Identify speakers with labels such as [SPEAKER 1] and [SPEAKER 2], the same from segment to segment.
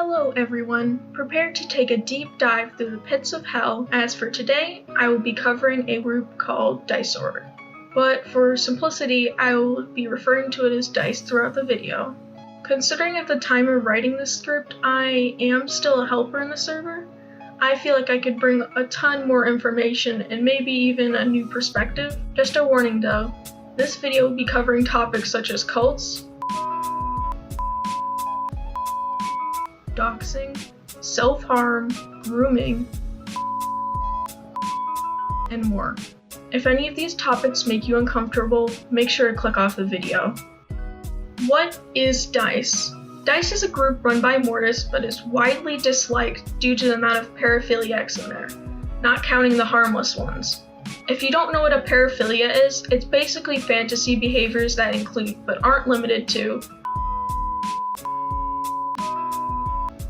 [SPEAKER 1] Hello everyone, prepare to take a deep dive through the pits of hell, as for today, I will be covering a group called Diceorg. But for simplicity, I will be referring to it as Dice throughout the video. Considering at the time of writing this script, I am still a helper in the server, I feel like I could bring a ton more information and maybe even a new perspective. Just a warning though, this video will be covering topics such as cults, doxing, self-harm, grooming, and more. If any of these topics make you uncomfortable, make sure to click off the video. What is Dice? Dice is a group run by Mortis, but is widely disliked due to the amount of paraphiliacs in there, not counting the harmless ones. If you don't know what a paraphilia is, it's basically fantasy behaviors that include, but aren't limited to,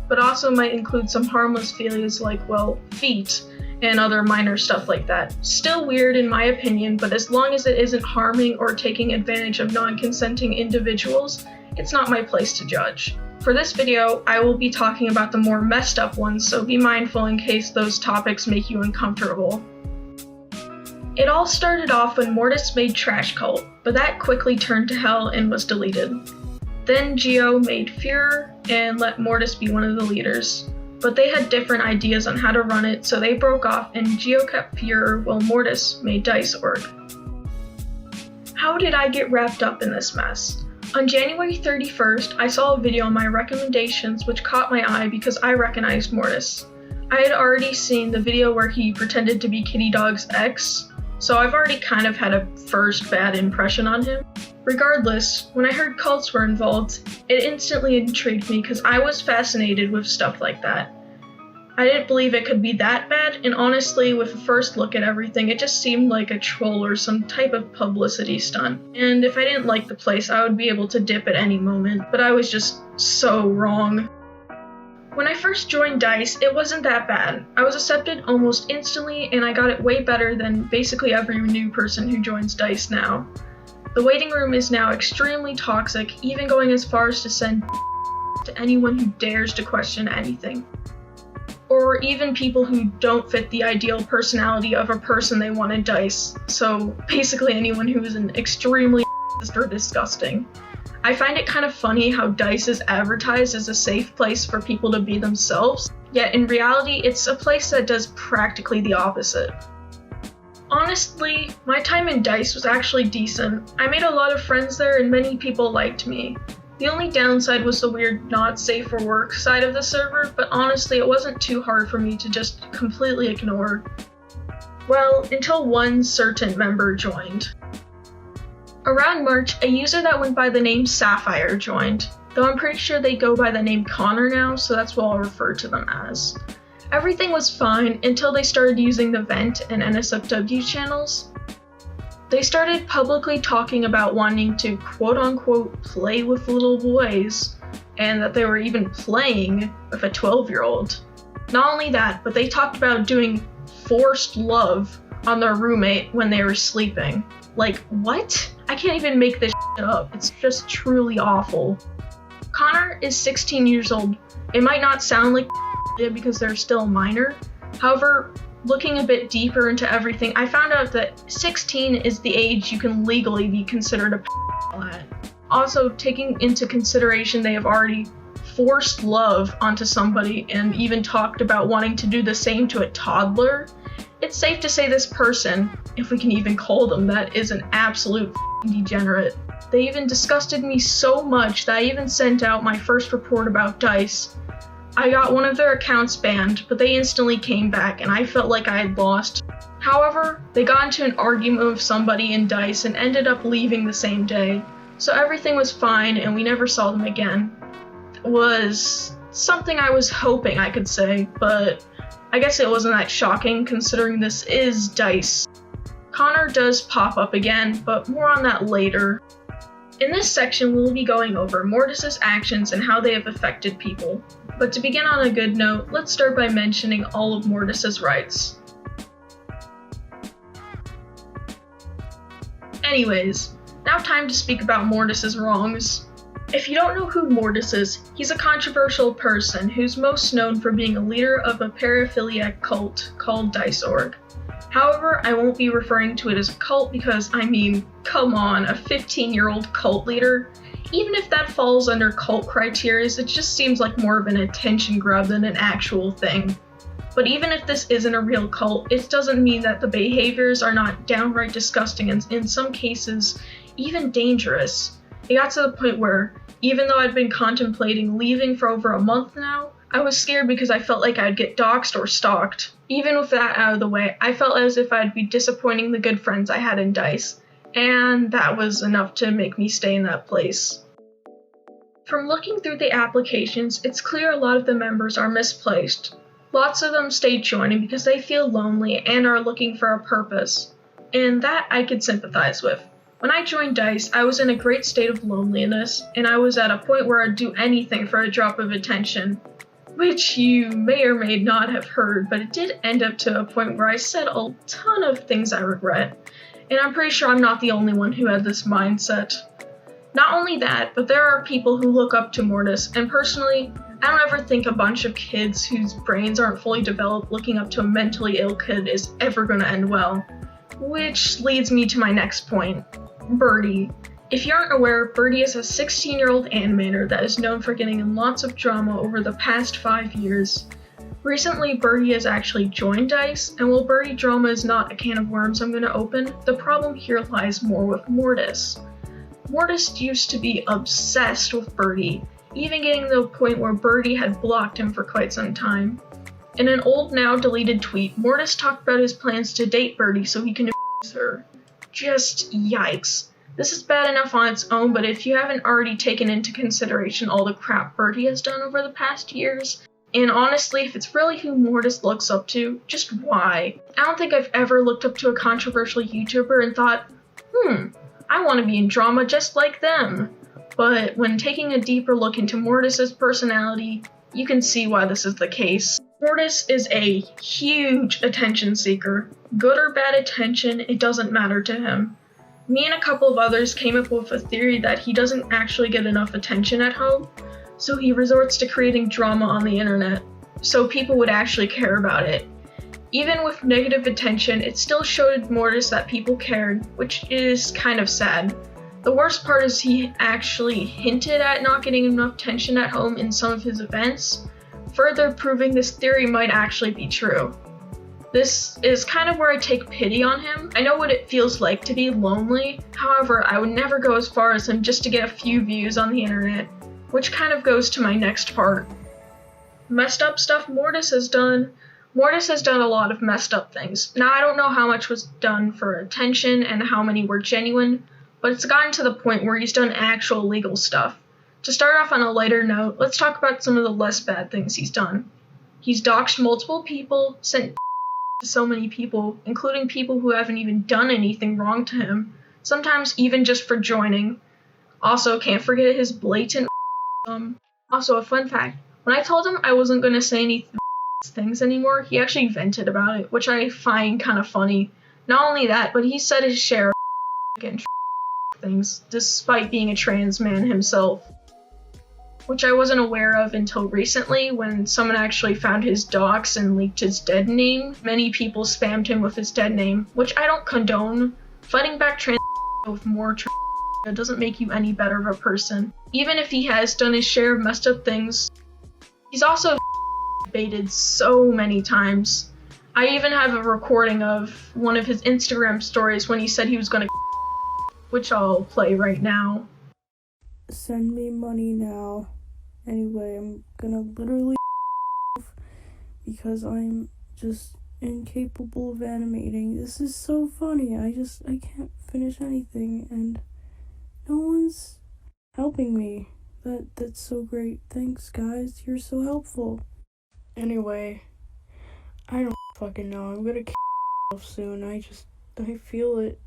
[SPEAKER 1] but also might include some harmless philias like, well, feet, and other minor stuff like that. Still weird in my opinion, but as long as it isn't harming or taking advantage of non-consenting individuals, it's not my place to judge. For this video, I will be talking about the more messed up ones, so be mindful in case those topics make you uncomfortable. It all started off when Mortis made Trash Cult, but that quickly turned to hell and was deleted. Then Geo made Führer and let Mortis be one of the leaders, but they had different ideas on how to run it, so they broke off and Geo kept Führer while Mortis made Diceorg. How did I get wrapped up in this mess? On January 31st, I saw a video on my recommendations which caught my eye because I recognized Mortis. I had already seen the video where he pretended to be Kitty Dog's ex, so I've already kind of had a first bad impression on him. Regardless, when I heard cults were involved, it instantly intrigued me because I was fascinated with stuff like that. I didn't believe it could be that bad, and honestly, with a first look at everything, it just seemed like a troll or some type of publicity stunt. And if I didn't like the place, I would be able to dip at any moment, but I was just so wrong. When I first joined Dice, it wasn't that bad. I was accepted almost instantly, and I got it way better than basically every new person who joins Dice now. The waiting room is now extremely toxic, even going as far as to send to anyone who dares to question anything. Or even people who don't fit the ideal personality of a person they want in Dice, so basically anyone who is an extremely or disgusting. I find it kind of funny how Dice is advertised as a safe place for people to be themselves, yet in reality it's a place that does practically the opposite. Honestly, my time in Dice was actually decent. I made a lot of friends there and many people liked me. The only downside was the weird not safe for work side of the server, but honestly it wasn't too hard for me to just completely ignore. Well, until one certain member joined. Around March, a user that went by the name Sapphire joined, though I'm pretty sure they go by the name Connor now, so that's what I'll refer to them as. Everything was fine until they started using the Vent and NSFW channels. They started publicly talking about wanting to quote-unquote play with little boys, and that they were even playing with a 12-year-old. Not only that, but they talked about doing forced love on their roommate when they were sleeping. Like, what? I can't even make this shit up. It's just truly awful. Connor is 16 years old. It might not sound like because they're still minor. However, looking a bit deeper into everything, I found out that 16 is the age you can legally be considered a at. Also, taking into consideration they have already forced love onto somebody and even talked about wanting to do the same to a toddler, it's safe to say this person, if we can even call them that, is an absolute degenerate. They even disgusted me so much that I even sent out my first report about Dice. I got one of their accounts banned, but they instantly came back and I felt like I had lost. However, they got into an argument with somebody in Dice and ended up leaving the same day, so everything was fine and we never saw them again. It was something I was hoping I could say, but I guess it wasn't that shocking considering this is Dice. Connor does pop up again, but more on that later. In this section, we'll be going over Mortis' actions and how they have affected people. But to begin on a good note, let's start by mentioning all of Mortis' rights. Anyways, now time to speak about Mortis' wrongs. If you don't know who Mortis is, he's a controversial person who's most known for being a leader of a paraphiliac cult called Diceorg. However, I won't be referring to it as a cult because, I mean, come on, a 15-year-old cult leader? Even if that falls under cult criteria, it just seems like more of an attention grab than an actual thing. But even if this isn't a real cult, it doesn't mean that the behaviors are not downright disgusting and in some cases, even dangerous. It got to the point where, even though I'd been contemplating leaving for over a month now, I was scared because I felt like I'd get doxxed or stalked. Even with that out of the way, I felt as if I'd be disappointing the good friends I had in Dice, and that was enough to make me stay in that place. From looking through the applications, it's clear a lot of the members are misplaced. Lots of them stayed joining because they feel lonely and are looking for a purpose, and that I could sympathize with. When I joined Dice, I was in a great state of loneliness, and I was at a point where I'd do anything for a drop of attention. Which you may or may not have heard, but it did end up to a point where I said a ton of things I regret, and I'm pretty sure I'm not the only one who had this mindset. Not only that, but there are people who look up to Mortis, and personally, I don't ever think a bunch of kids whose brains aren't fully developed looking up to a mentally ill kid is ever gonna end well. Which leads me to my next point, Birdie. If you aren't aware, Birdie is a 16-year-old animator that is known for getting in lots of drama over the past 5 years. Recently, Birdie has actually joined Dice, and while Birdie drama is not a can of worms I'm going to open, the problem here lies more with Mortis. Mortis used to be obsessed with Birdie, even getting to the point where Birdie had blocked him for quite some time. In an old, now deleted tweet, Mortis talked about his plans to date Birdie so he can abuse her. Just yikes. This is bad enough on its own, but if you haven't already taken into consideration all the crap Birdie has done over the past years, and honestly, if it's really who Mortis looks up to, just why? I don't think I've ever looked up to a controversial YouTuber and thought, I want to be in drama just like them. But when taking a deeper look into Mortis's personality, you can see why this is the case. Mortis is a huge attention seeker. Good or bad attention, it doesn't matter to him. Me and a couple of others came up with a theory that he doesn't actually get enough attention at home, so he resorts to creating drama on the internet, so people would actually care about it. Even with negative attention, it still showed Mortis that people cared, which is kind of sad. The worst part is he actually hinted at not getting enough attention at home in some of his events, further proving this theory might actually be true. This is kind of where I take pity on him. I know what it feels like to be lonely, however, I would never go as far as him just to get a few views on the internet, which kind of goes to my next part. Messed up stuff Mortis has done. Mortis has done a lot of messed up things. Now, I don't know how much was done for attention and how many were genuine, but it's gotten to the point where he's done actual legal stuff. To start off on a lighter note, let's talk about some of the less bad things he's done. He's doxed multiple people, sent to so many people, including people who haven't even done anything wrong to him, sometimes even just for joining. Also, can't forget his blatant Also, a fun fact, when I told him I wasn't going to say any things anymore, he actually vented about it, which I find kind of funny. Not only that, but he said his share of things, despite being a trans man himself. Which I wasn't aware of until recently when someone actually found his docs and leaked his dead name. Many people spammed him with his dead name, which I don't condone. Fighting back trans with more trans doesn't make you any better of a person. Even if he has done his share of messed up things, he's also baited so many times. I even have a recording of one of his Instagram stories when he said he was gonna which I'll play right now.
[SPEAKER 2] Send me money now. Anyway, I'm gonna literally because I'm just incapable of animating. This is so funny. I can't finish anything and no one's helping me. That's so great. Thanks, guys. You're so helpful. Anyway, I don't fucking know. I'm gonna kill myself soon. I feel it.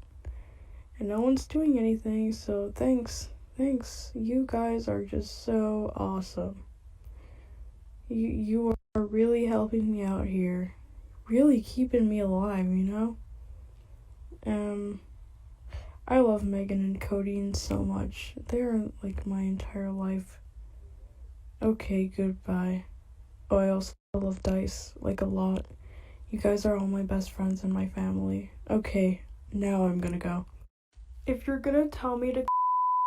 [SPEAKER 2] And no one's doing anything, so thanks. Thanks. You guys are just so awesome. You are really helping me out here. Really keeping me alive, you know? I love Megan and Cody so much. They're like my entire life. Okay, goodbye. Oh, I also love Dice, like a lot. You guys are all my best friends and my family. Okay, now I'm gonna go. If you're gonna tell me to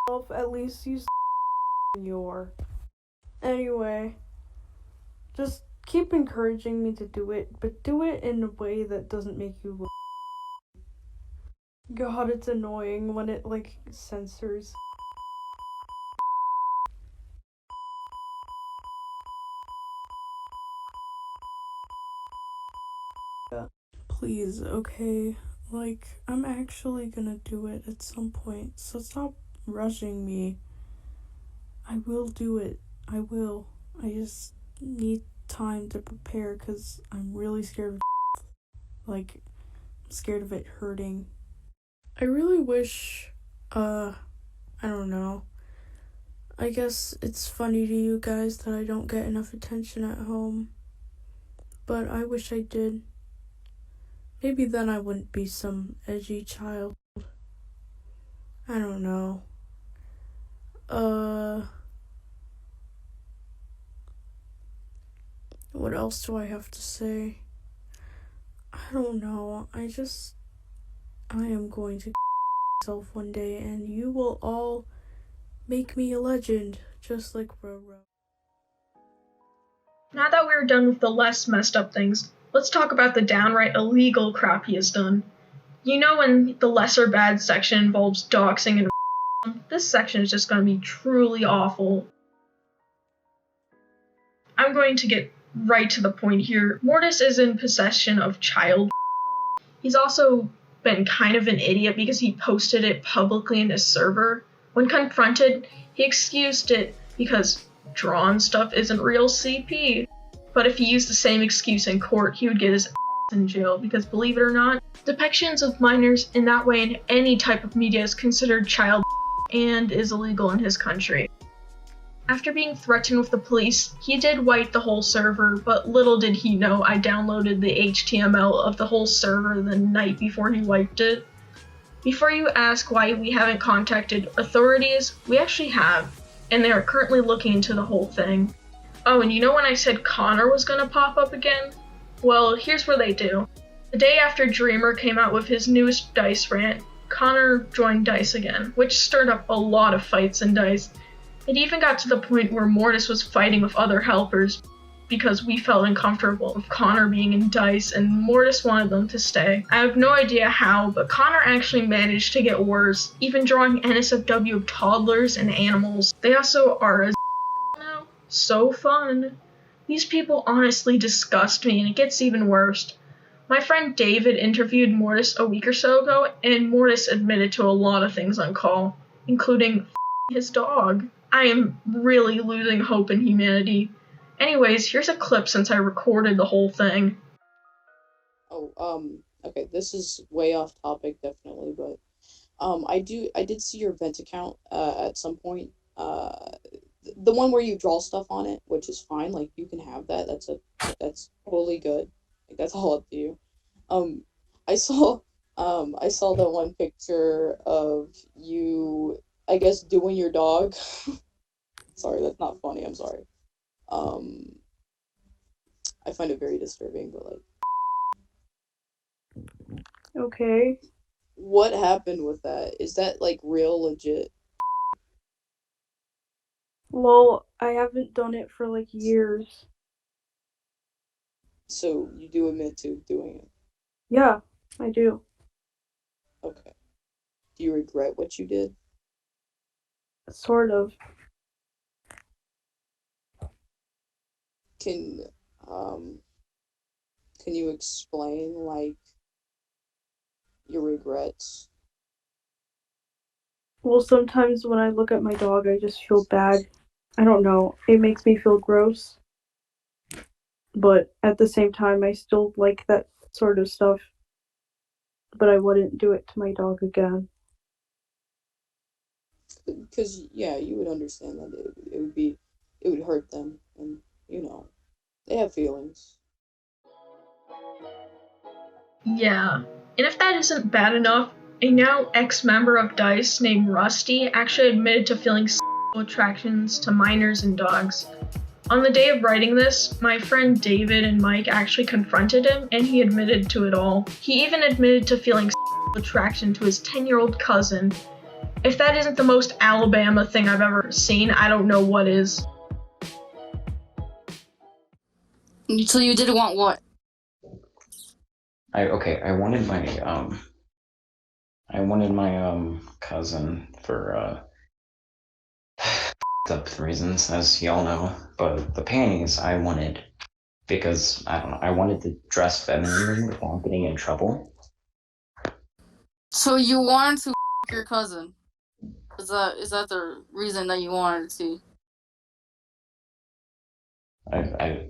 [SPEAKER 2] off, at least use your. Anyway, just keep encouraging me to do it, but do it in a way that doesn't make you look. God, it's annoying when it, like, censors. Please, okay? Like, I'm actually gonna do it at some point, so stop rushing me. I will do it. I will. I just need time to prepare because I'm really scared of like, I'm scared of it hurting. I really wish, I don't know. I guess it's funny to you guys that I don't get enough attention at home. But I wish I did. Maybe then I wouldn't be some edgy child. I don't know. What else do I have to say? I don't know. I am going to myself one day and you will all make me a legend, just like Roro.
[SPEAKER 1] Now that we're done with the less messed up things, let's talk about the downright illegal crap he has done. You know when the lesser bad section involves doxing and this section is just going to be truly awful. I'm going to get right to the point here. Mortis is in possession of child. He's also been kind of an idiot because he posted it publicly in his server. When confronted, he excused it because drawn stuff isn't real CP. But if he used the same excuse in court, he would get his ass in jail because, believe it or not, depictions of minors in that way in any type of media is considered child and is illegal in his country. After being threatened with the police, he did wipe the whole server, but little did he know I downloaded the HTML of the whole server the night before he wiped it. Before you ask why we haven't contacted authorities, we actually have, and they are currently looking into the whole thing. Oh, and you know when I said Connor was gonna pop up again? Well, here's what they do. The day after Dreamer came out with his newest Dice rant, Connor joined Dice again, which stirred up a lot of fights in Dice. It even got to the point where Mortis was fighting with other helpers because we felt uncomfortable with Connor being in Dice and Mortis wanted them to stay. I have no idea how, but Connor actually managed to get worse, even drawing NSFW of toddlers and animals. They also are as now. So fun. These people honestly disgust me and it gets even worse. My friend David interviewed Mortis a week or so ago and Mortis admitted to a lot of things on call, including his dog. I am really losing hope in humanity. Anyways, here's a clip since I recorded the whole thing.
[SPEAKER 3] Okay, this is way off topic, definitely, but, I did see your vent account, at some point, the one where you draw stuff on it, which is fine, like, you can have that, that's totally good, like, that's all up to you. Um, I saw, I saw that one picture of you, I guess, doing your dog. Sorry, that's not funny. I'm sorry. Um, I find it very disturbing, but like,
[SPEAKER 2] Okay.
[SPEAKER 3] what happened with that? Is that like real legit?
[SPEAKER 2] Well, I haven't done it for like years.
[SPEAKER 3] So you do admit to doing it?
[SPEAKER 2] Yeah, I do.
[SPEAKER 3] Okay. Do you regret what you did?
[SPEAKER 2] Sort of.
[SPEAKER 3] Can um can you explain like your regrets?
[SPEAKER 2] Well, sometimes when I look at my dog, I just feel bad. I don't know. It makes me feel gross. But at the same time, I still like that sort of stuff. But I wouldn't do it to my dog again.
[SPEAKER 3] Because yeah, you would understand that it would hurt them, and you know they have feelings.
[SPEAKER 1] Yeah, and if that isn't bad enough, A now ex-member of Dice named Rusty actually admitted to feeling sexual attractions to minors and dogs. On the day of writing this, my friend David and Mike actually confronted him, and he admitted to it all. He even admitted to feeling sexual attraction to his 10-year-old cousin. If that isn't the most Alabama thing I've ever seen, I don't know what is.
[SPEAKER 4] So you did want what?
[SPEAKER 5] I wanted my cousin for up reasons, as y'all know, but the panties I wanted because I don't know, I wanted to dress femininely without getting in trouble.
[SPEAKER 4] So you wanted to your cousin? Is that the reason that you wanted to?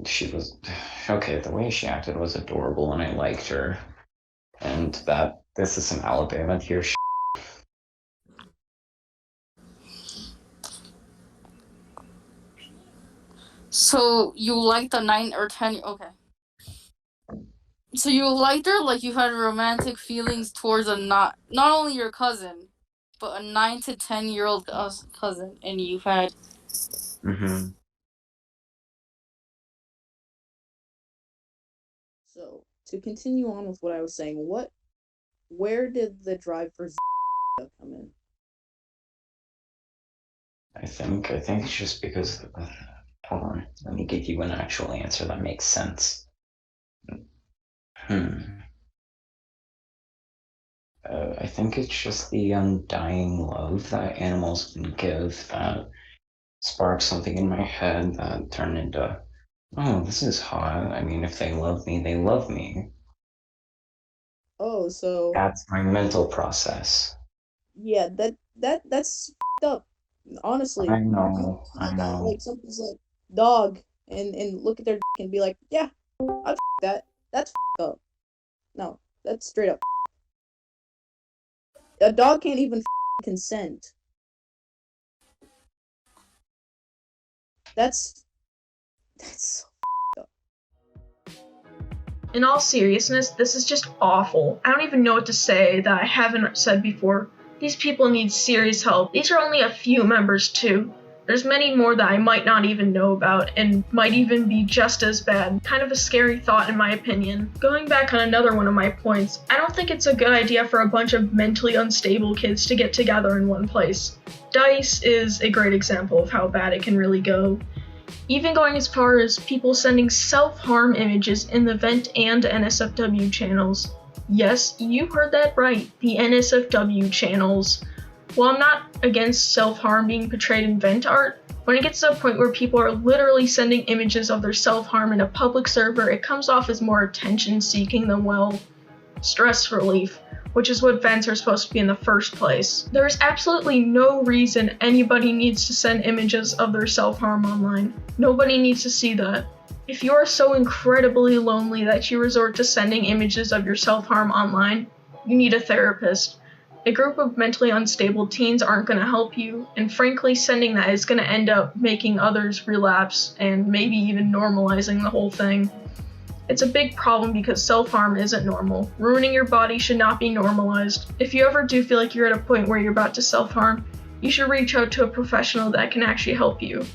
[SPEAKER 5] She was okay. The way she acted was adorable, and I liked her. And that this is some Alabama tier shit.
[SPEAKER 4] So you liked the 9 or 10? Okay. So you liked her, like you had romantic feelings towards not only your cousin, but a 9 to 10-year-old cousin, and you had.
[SPEAKER 5] Mm-hmm.
[SPEAKER 3] So to continue on with what I was saying, where did the drive for come in?
[SPEAKER 5] I think it's just because. Hold on, let me give you an actual answer that makes sense. I think it's just the undying love that animals can give that sparks something in my head that turned into, oh, this is hot. I mean, if they love me, they love me.
[SPEAKER 3] Oh, so
[SPEAKER 5] That's my mental process.
[SPEAKER 3] yeah, that's up. Honestly,
[SPEAKER 5] I
[SPEAKER 3] you
[SPEAKER 5] know, I
[SPEAKER 3] look at
[SPEAKER 5] know.
[SPEAKER 3] like something's like dog and look at their and be like, yeah, I'd that. That's up. No, that's straight up. A dog can't even consent. That's so up.
[SPEAKER 1] In all seriousness, this is just awful. I don't even know what to say that I haven't said before. These people need serious help. These are only a few members too. There's many more that I might not even know about and might even be just as bad. Kind of a scary thought in my opinion. Going back on another one of my points, I don't think it's a good idea for a bunch of mentally unstable kids to get together in one place. Dice is a great example of how bad it can really go. Even going as far as people sending self-harm images in the Vent and NSFW channels. Yes, you heard that right, the NSFW channels. While I'm not against self-harm being portrayed in Vent art, when it gets to a point where people are literally sending images of their self-harm in a public server, it comes off as more attention-seeking than, well, stress relief, which is what vents are supposed to be in the first place. There is absolutely no reason anybody needs to send images of their self-harm online. Nobody needs to see that. If you are so incredibly lonely that you resort to sending images of your self-harm online, you need a therapist. A group of mentally unstable teens aren't going to help you, and frankly, sending that is going to end up making others relapse and maybe even normalizing the whole thing. It's a big problem because self-harm isn't normal. Ruining your body should not be normalized. If you ever do feel like you're at a point where you're about to self-harm, you should reach out to a professional that can actually help you.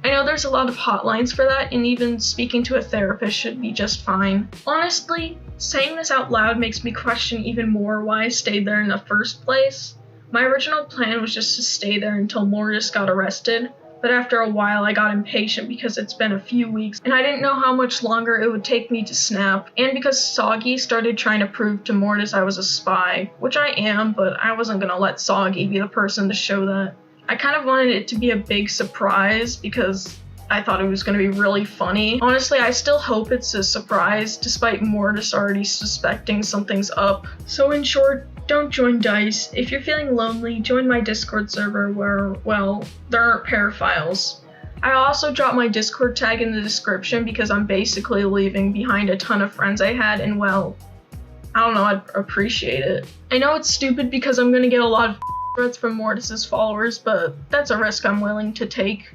[SPEAKER 1] I know there's a lot of hotlines for that, and even speaking to a therapist should be just fine. Honestly, saying this out loud makes me question even more why I stayed there in the first place. My original plan was just to stay there until Mortis got arrested, but after a while I got impatient because it's been a few weeks and I didn't know how much longer it would take me to snap, and because Soggy started trying to prove to Mortis I was a spy, which I am, but I wasn't gonna let Soggy be the person to show that. I kind of wanted it to be a big surprise because I thought it was going to be really funny. Honestly, I still hope it's a surprise, despite Mortis already suspecting something's up. So in short, don't join Dice. If you're feeling lonely, join my Discord server where, well, there aren't paraphiles. I also dropped my Discord tag in the description because I'm basically leaving behind a ton of friends I had, and well, I don't know, I'd appreciate it. I know it's stupid because I'm going to get a lot of threats from Mortis's followers, but that's a risk I'm willing to take.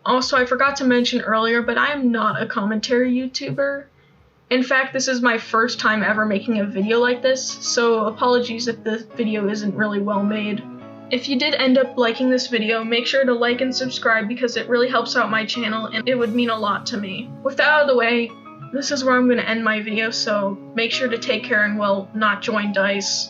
[SPEAKER 1] Also, I forgot to mention earlier, but I am not a commentary YouTuber. In fact, this is my first time ever making a video like this, so apologies if the video isn't really well made. If you did end up liking this video, make sure to like and subscribe because it really helps out my channel and it would mean a lot to me. With that out of the way, this is where I'm going to end my video, so make sure to take care and, well, not join Dice.